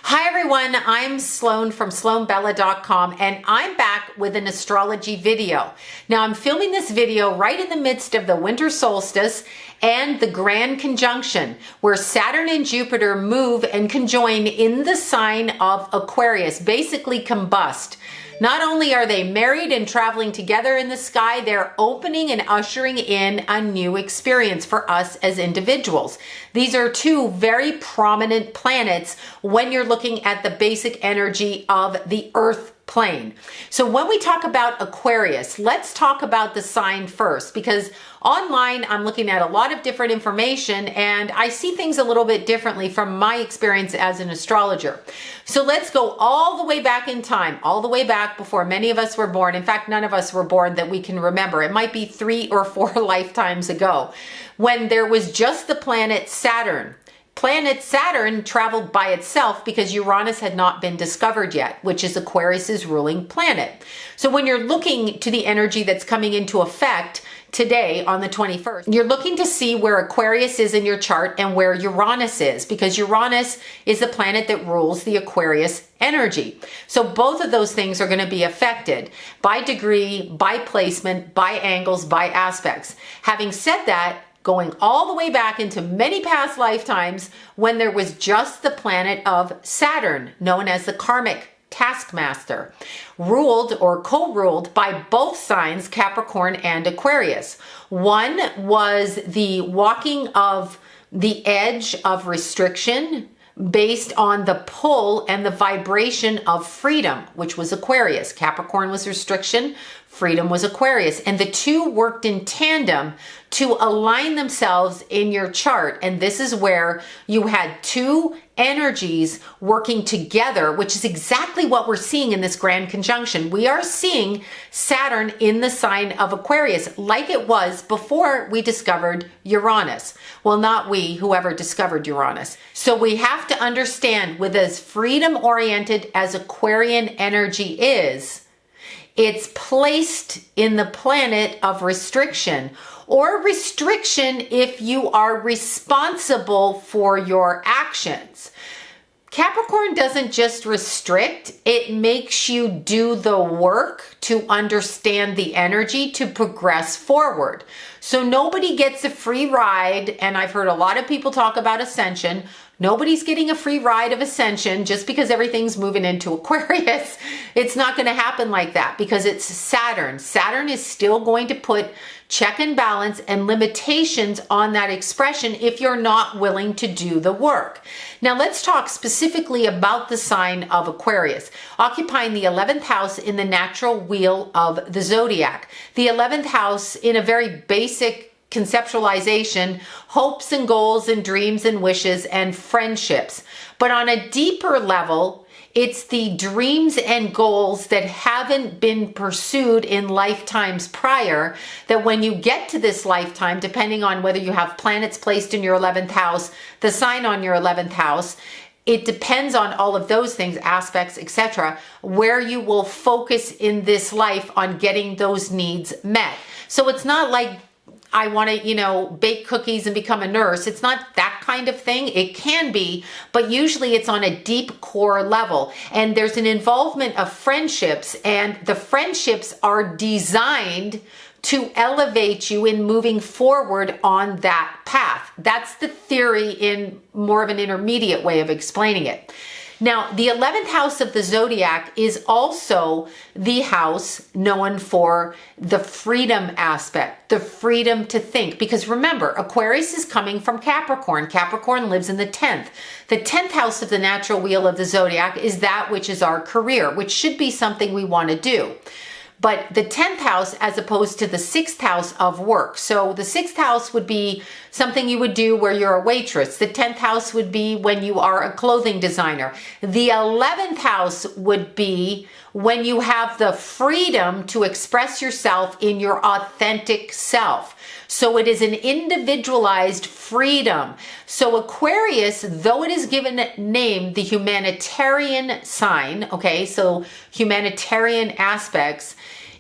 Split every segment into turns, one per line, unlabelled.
Hi everyone, I'm Sloan from SloanBella.com and I'm back with an astrology video. Now I'm filming this video right in the midst of the Winter Solstice and the Grand Conjunction, where Saturn and Jupiter move and conjoin in the sign of Aquarius, basically combust. Not only are they married and traveling together in the sky, they're opening and ushering in a new experience for us as individuals. These are two very prominent planets when you're looking at the basic energy of the Earth plane. So when we talk about Aquarius, let's talk about the sign first, because online I'm looking at a lot of different information and I see things a little bit differently from my experience as an astrologer. So let's go all the way back in time, all the way back before many of us were born. In fact, none of us were born that we can remember. It might be 3 or 4 lifetimes ago, when there was just the planet Saturn. Planet Saturn traveled by itself because Uranus had not been discovered yet, which is Aquarius's ruling planet. So when you're looking to the energy that's coming into effect today on the 21st, you're looking to see where Aquarius is in your chart and where Uranus is, because Uranus is the planet that rules the Aquarius energy. So both of those things are going to be affected by degree, by placement, by angles, by aspects. Having said that, going all the way back into many past lifetimes when there was just the planet of Saturn, known as the karmic taskmaster, ruled or co-ruled by both signs, Capricorn and Aquarius. One was the walking of the edge of restriction based on the pull and the vibration of freedom, which was Aquarius. Capricorn was restriction, freedom was Aquarius. And the two worked in tandem to align themselves in your chart. And this is where you had two energies working together, which is exactly what we're seeing in this Grand Conjunction. We are seeing Saturn in the sign of Aquarius, like it was before we discovered Uranus. Well, not we, whoever discovered Uranus. So we have to understand, with as freedom-oriented as Aquarian energy is, it's placed in the planet of restriction, or restriction if you are responsible for your actions. Capricorn doesn't just restrict, it makes you do the work to understand the energy to progress forward. So nobody gets a free ride, and I've heard a lot of people talk about ascension. Nobody's getting a free ride of ascension just because everything's moving into Aquarius. It's not going to happen like that because it's Saturn. Saturn is still going to put check and balance and limitations on that expression if you're not willing to do the work. Now let's talk specifically about the sign of Aquarius, occupying the 11th house in the natural wheel of the zodiac. The 11th house, in a very basic conceptualization, hopes and goals and dreams and wishes and friendships. But on a deeper level, it's the dreams and goals that haven't been pursued in lifetimes prior, that when you get to this lifetime, depending on whether you have planets placed in your 11th house, the sign on your 11th house, it depends on all of those things, aspects, etc., where you will focus in this life on getting those needs met. So it's not like I want to, bake cookies and become a nurse. It's not that kind of thing. It can be, but usually it's on a deep core level. And there's an involvement of friendships, and the friendships are designed to elevate you in moving forward on that path. That's the theory in more of an intermediate way of explaining it. Now, the 11th house of the zodiac is also the house known for the freedom aspect, the freedom to think. Because remember, Aquarius is coming from Capricorn. Capricorn lives in the 10th. The 10th house of the natural wheel of the zodiac is that which is our career, which should be something we want to do. But the 10th house as opposed to the 6th house of work. So the 6th house would be something you would do where you're a waitress. The 10th house would be when you are a clothing designer. The 11th house would be when you have the freedom to express yourself in your authentic self. So it is an individualized freedom. So Aquarius, though it is given a name, the humanitarian sign, okay, so humanitarian aspects,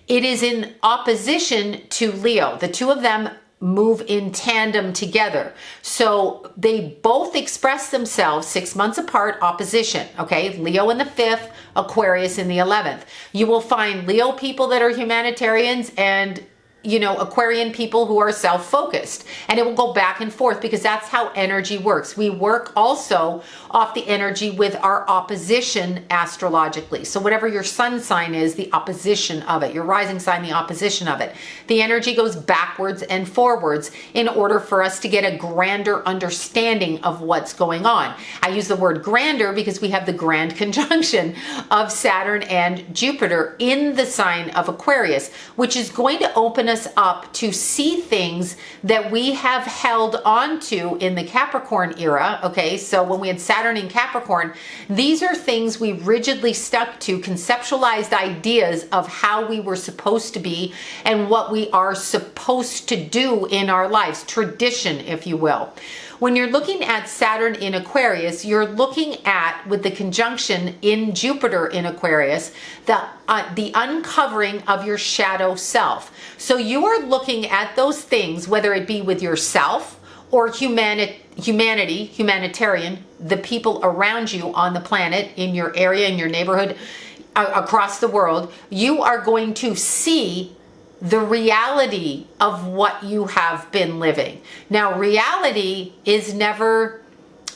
it is in opposition to Leo. The two of them move in tandem together. So they both express themselves 6 months apart, opposition, okay? Leo in the 5th, Aquarius in the 11th. You will find Leo people that are humanitarians and Aquarian people who are self-focused, and it will go back and forth because that's how energy works. We work also off the energy with our opposition astrologically. So whatever your sun sign is, the opposition of it, your rising sign, the opposition of it. The energy goes backwards and forwards in order for us to get a grander understanding of what's going on. I use the word grander because we have the grand conjunction of Saturn and Jupiter in the sign of Aquarius, which is going to open us up to see things that we have held on to in the Capricorn era. Okay, so when we had Saturn in Capricorn, these are things we rigidly stuck to, conceptualized ideas of how we were supposed to be and what we are supposed to do in our lives, tradition, if you will. When you're looking at Saturn in Aquarius, you're looking at, with the conjunction in Jupiter in Aquarius, the uncovering of your shadow self. So you are looking at those things, whether it be with yourself or humanitarian, the people around you on the planet, in your area, in your neighborhood, across the world. You are going to see the reality of what you have been living. Now, reality is never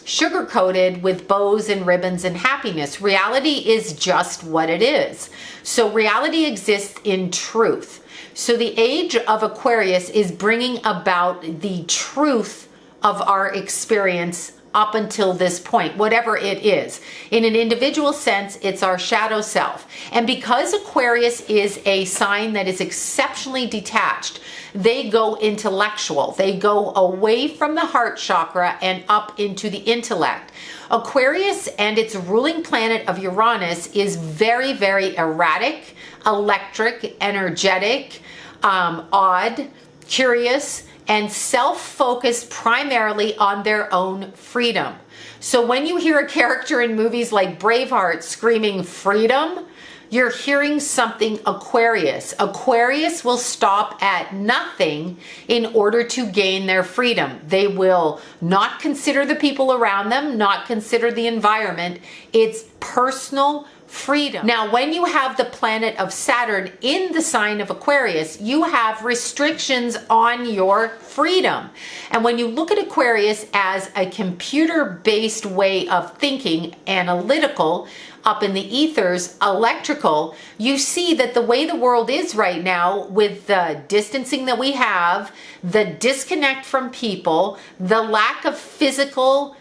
sugar-coated with bows and ribbons and happiness. Reality is just what it is. So reality exists in truth. So the age of Aquarius is bringing about the truth of our experience up until this point, whatever it is. In an individual sense, it's our shadow self. And because Aquarius is a sign that is exceptionally detached, they go intellectual. They go away from the heart chakra and up into the intellect. Aquarius and its ruling planet of Uranus is very, very erratic, electric, energetic, odd, curious, and self-focused primarily on their own freedom. So when you hear a character in movies like Braveheart screaming freedom, you're hearing something Aquarius. Aquarius will stop at nothing in order to gain their freedom. They will not consider the people around them, not consider the environment. It's personal freedom. Now, when you have the planet of Saturn in the sign of Aquarius, you have restrictions on your freedom. And when you look at Aquarius as a computer-based way of thinking, analytical, up in the ethers, electrical, you see that the way the world is right now, with the distancing that we have, the disconnect from people, the lack of physical,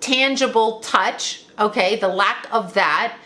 tangible touch, okay, the lack of that,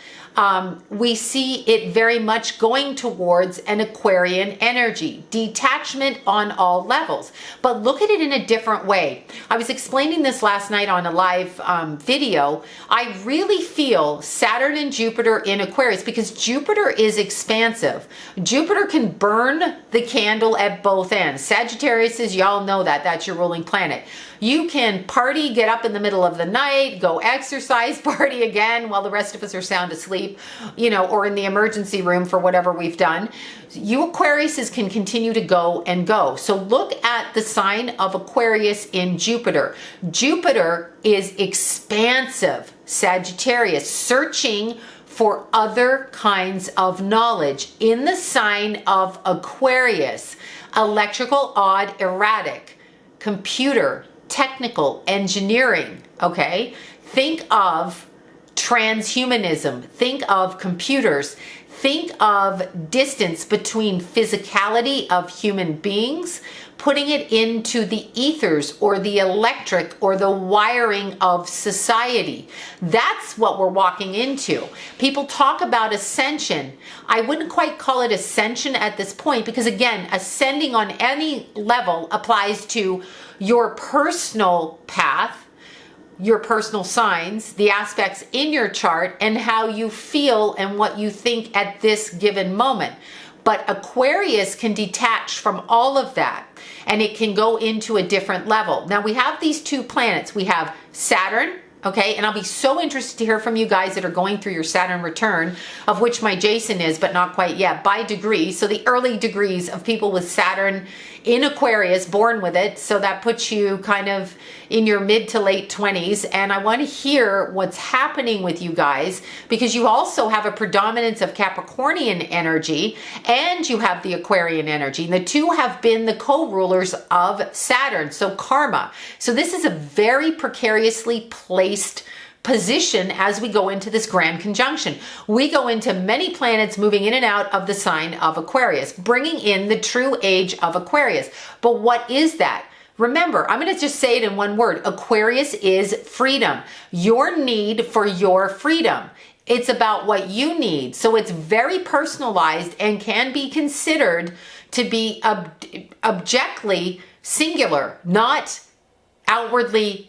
we see it very much going towards an Aquarian energy, detachment on all levels. But look at it in a different way. I was explaining this last night on a live video. I really feel Saturn and Jupiter in Aquarius because Jupiter is expansive. Jupiter can burn the candle at both ends. Sagittarius is, y'all know that, that's your ruling planet. You can party, get up in the middle of the night, go exercise, party again while the rest of us are sound asleep, or in the emergency room for whatever we've done. You Aquariuses can continue to go and go. So look at the sign of Aquarius in Jupiter. Jupiter is expansive, Sagittarius, searching for other kinds of knowledge. In the sign of Aquarius, electrical, odd, erratic, computer, technical, engineering, okay? Think of transhumanism, think of computers, think of distance between physicality of human beings, putting it into the ethers or the electric or the wiring of society. That's what we're walking into. People talk about ascension. I wouldn't quite call it ascension at this point because, again, ascending on any level applies to your personal path, your personal signs, the aspects in your chart, and how you feel and what you think at this given moment. But Aquarius can detach from all of that and it can go into a different level. Now we have these two planets. We have Saturn Okay, and I'll be so interested to hear from you guys that are going through your Saturn return, of which my Jason is, but not quite yet, by degree. So the early degrees of people with Saturn in Aquarius, born with it. So that puts you kind of in your mid to late 20s. And I want to hear what's happening with you guys, because you also have a predominance of Capricornian energy and you have the Aquarian energy. And the two have been the co-rulers of Saturn, so karma. So this is a very precariously placed position as we go into this grand conjunction. We go into many planets moving in and out of the sign of Aquarius, bringing in the true age of Aquarius. But what is that? Remember, I'm going to just say it in one word. Aquarius is freedom. Your need for your freedom. It's about what you need. So it's very personalized and can be considered to be objectively singular, not outwardly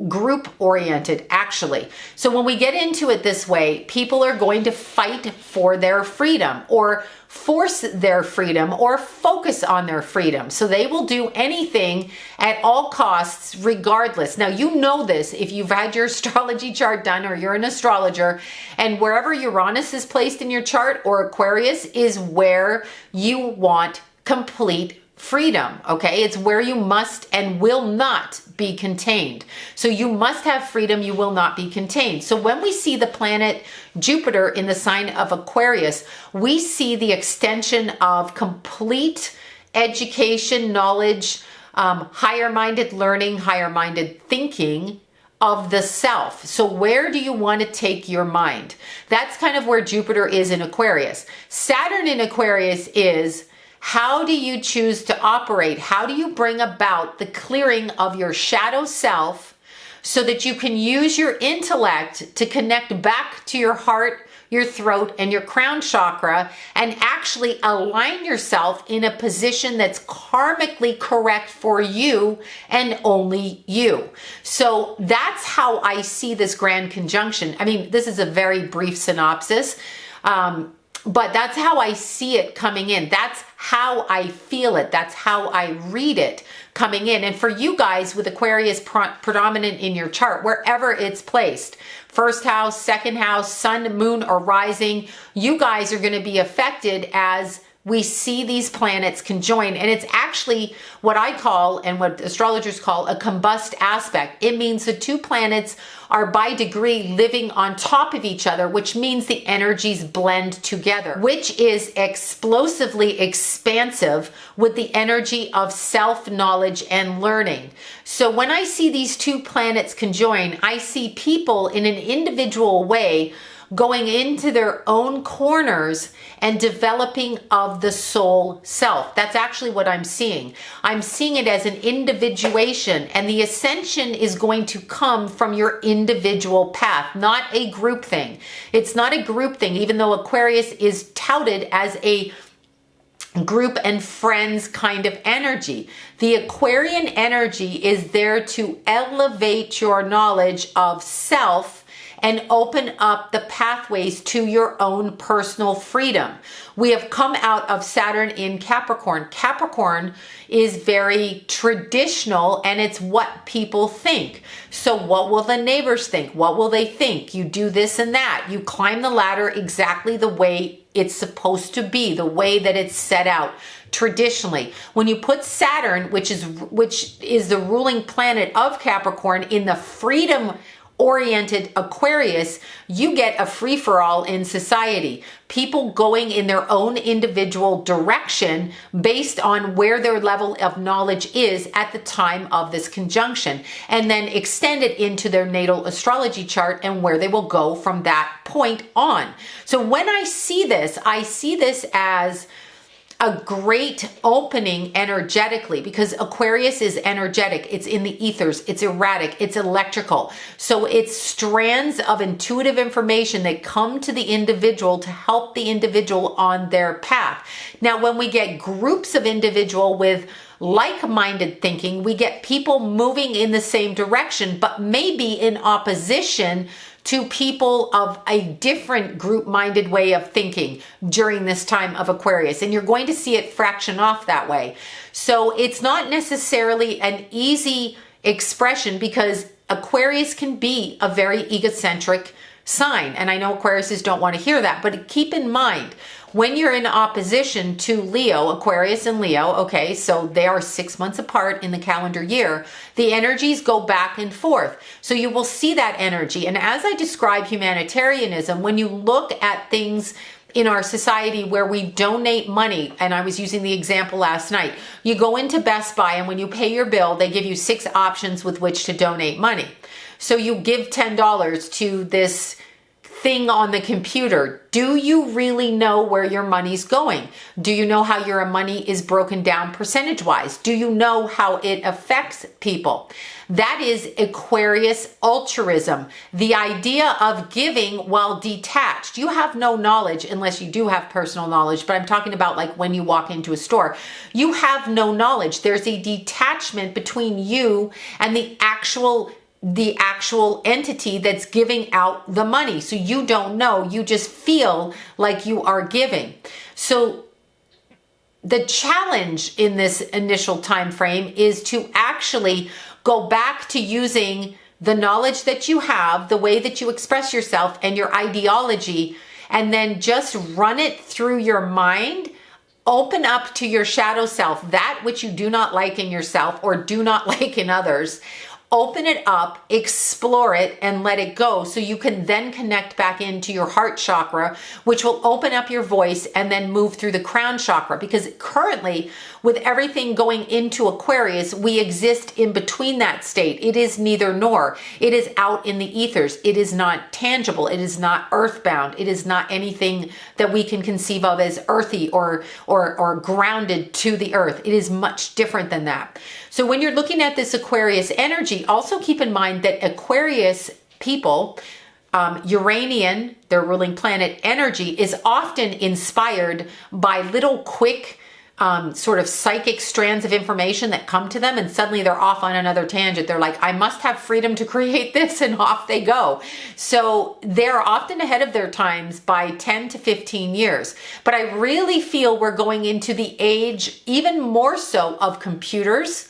group oriented, actually. So when we get into it this way, people are going to fight for their freedom or force their freedom or focus on their freedom. So they will do anything at all costs regardless. Now, you know this if you've had your astrology chart done or you're an astrologer, and wherever Uranus is placed in your chart or Aquarius is where you want complete freedom, okay? It's where you must and will not be contained. So you must have freedom, you will not be contained. So when we see the planet Jupiter in the sign of Aquarius, we see the extension of complete education, knowledge, higher-minded learning, higher-minded thinking of the self. So where do you want to take your mind? That's kind of where Jupiter is in Aquarius. Saturn in Aquarius is, how do you choose to operate? How do you bring about the clearing of your shadow self so that you can use your intellect to connect back to your heart, your throat, and your crown chakra, and actually align yourself in a position that's karmically correct for you and only you? So that's how I see this grand conjunction. I mean, this is a very brief synopsis, but that's how I see it coming in. That's how I feel it. That's how I read it coming in. And for you guys with Aquarius predominant in your chart, wherever it's placed, first house, second house, sun, moon, or rising, you guys are going to be affected as we see these planets conjoin. And it's actually what I call, and what astrologers call, a combust aspect. It means the two planets are by degree living on top of each other, which means the energies blend together, which is explosively expansive with the energy of self-knowledge and learning. So when I see these two planets conjoin, I see people in an individual way going into their own corners and developing of the soul self. That's actually what I'm seeing. I'm seeing it as an individuation, and the ascension is going to come from your individual path, not a group thing. It's not a group thing, even though Aquarius is touted as a group and friends kind of energy. The Aquarian energy is there to elevate your knowledge of self and open up the pathways to your own personal freedom. We have come out of Saturn in Capricorn. Capricorn is very traditional, and it's what people think. So what will the neighbors think? What will they think? You do this and that. You climb the ladder exactly the way it's supposed to be, the way that it's set out traditionally. When you put Saturn, which is the ruling planet of Capricorn, in the freedom oriented Aquarius, you get a free-for-all in society. People going in their own individual direction based on where their level of knowledge is at the time of this conjunction, and then extend it into their natal astrology chart and where they will go from that point on. So when I see this as a great opening energetically, because Aquarius is energetic. It's in the ethers. It's erratic. It's electrical. So it's strands of intuitive information that come to the individual to help the individual on their path. Now, when we get groups of individual with like-minded thinking, we get people moving in the same direction, but maybe in opposition to people of a different group-minded way of thinking during this time of Aquarius. And you're going to see it fraction off that way. So it's not necessarily an easy expression, because Aquarius can be a very egocentric sign. And I know Aquariuses don't want to hear that, but keep in mind, when you're in opposition to Leo, Aquarius and Leo, okay, so they are 6 months apart in the calendar year, the energies go back and forth. So you will see that energy. And as I describe humanitarianism, when you look at things in our society where we donate money, and I was using the example last night, you go into Best Buy and when you pay your bill, they give you 6 options with which to donate money. So you give $10 to this thing on the computer. Do you really know where your money's going? Do you know how your money is broken down percentage-wise? Do you know how it affects people? That is Aquarius altruism, the idea of giving while detached. You have no knowledge unless you do have personal knowledge, but I'm talking about like when you walk into a store. You have no knowledge. There's a detachment between you and the actual entity that's giving out the money. So you don't know, you just feel like you are giving. So the challenge in this initial time frame is to actually go back to using the knowledge that you have, the way that you express yourself and your ideology, and then just run it through your mind. Open up to your shadow self, that which you do not like in yourself or do not like in others. Open it up, explore it, and let it go so you can then connect back into your heart chakra, which will open up your voice and then move through the crown chakra. Because currently, with everything going into Aquarius, we exist in between that state. It is neither nor. It is out in the ethers. It is not tangible. It is not earthbound. It is not anything that we can conceive of as earthy or grounded to the earth. It is much different than that. So when you're looking at this Aquarius energy, also keep in mind that Aquarius people, Uranian, their ruling planet energy, is often inspired by little quick sort of psychic strands of information that come to them, and suddenly they're off on another tangent. They're like, I must have freedom to create this, and off they go. So they're often ahead of their times by 10 to 15 years. But I really feel we're going into the age, even more so, of computers,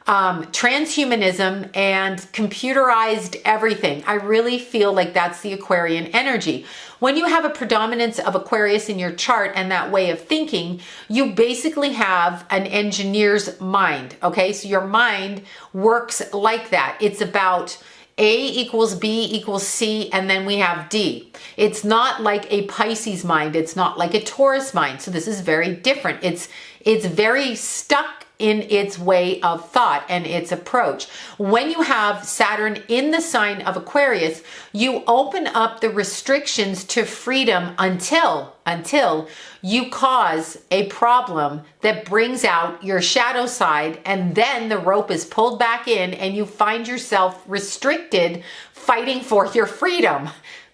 transhumanism, and computerized everything. I really feel like that's the Aquarian energy. When you have a predominance of Aquarius in your chart and that way of thinking, you basically have an engineer's mind. Okay, so your mind works like that. It's about A equals B equals C, and then we have D. It's not like a Pisces mind. It's not like a Taurus mind. So this is very different. It's very stuck in its way of thought and its approach. When you have Saturn in the sign of Aquarius, you open up the restrictions to freedom until you cause a problem that brings out your shadow side, and then the rope is pulled back in and you find yourself restricted, fighting for your freedom.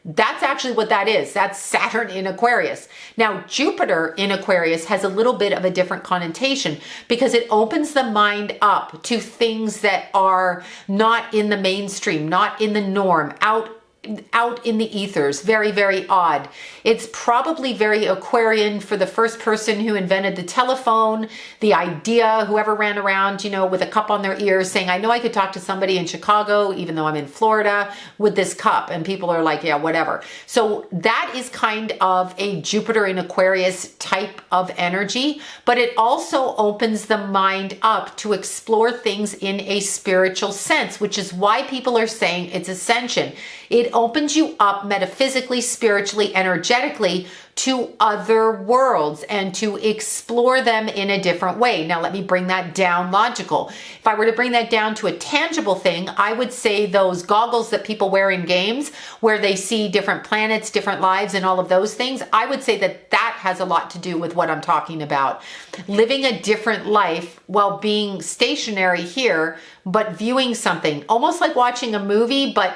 That's actually what that is. That's Saturn in Aquarius. Now, Jupiter in Aquarius has a little bit of a different connotation because it opens the mind up to things that are not in the mainstream, not in the norm, out in the ethers. Very, very odd. It's probably very Aquarian for the first person who invented the telephone, the idea, whoever ran around, with a cup on their ears saying, I know I could talk to somebody in Chicago, even though I'm in Florida, with this cup. And people are like, yeah, whatever. So that is kind of a Jupiter in Aquarius type of energy, but it also opens the mind up to explore things in a spiritual sense, which is why people are saying it's ascension. It opens you up metaphysically, spiritually, energetically to other worlds and to explore them in a different way. Now, let me bring that down logical. If I were to bring that down to a tangible thing, I would say those goggles that people wear in games where they see different planets, different lives, and all of those things, I would say that that has a lot to do with what I'm talking about. Living a different life while being stationary here, but viewing something, almost like watching a movie, but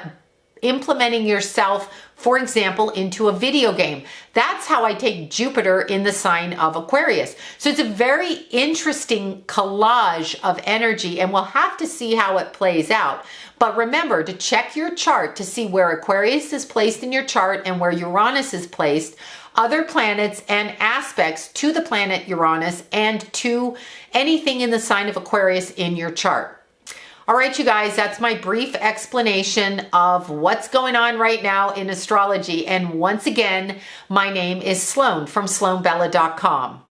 implementing yourself, for example, into a video game. That's how I take Jupiter in the sign of Aquarius. So it's a very interesting collage of energy, and we'll have to see how it plays out. But remember to check your chart to see where Aquarius is placed in your chart and where Uranus is placed, other planets and aspects to the planet Uranus and to anything in the sign of Aquarius in your chart. All right, you guys, that's my brief explanation of what's going on right now in astrology. And once again, my name is Sloan from SloanBella.com.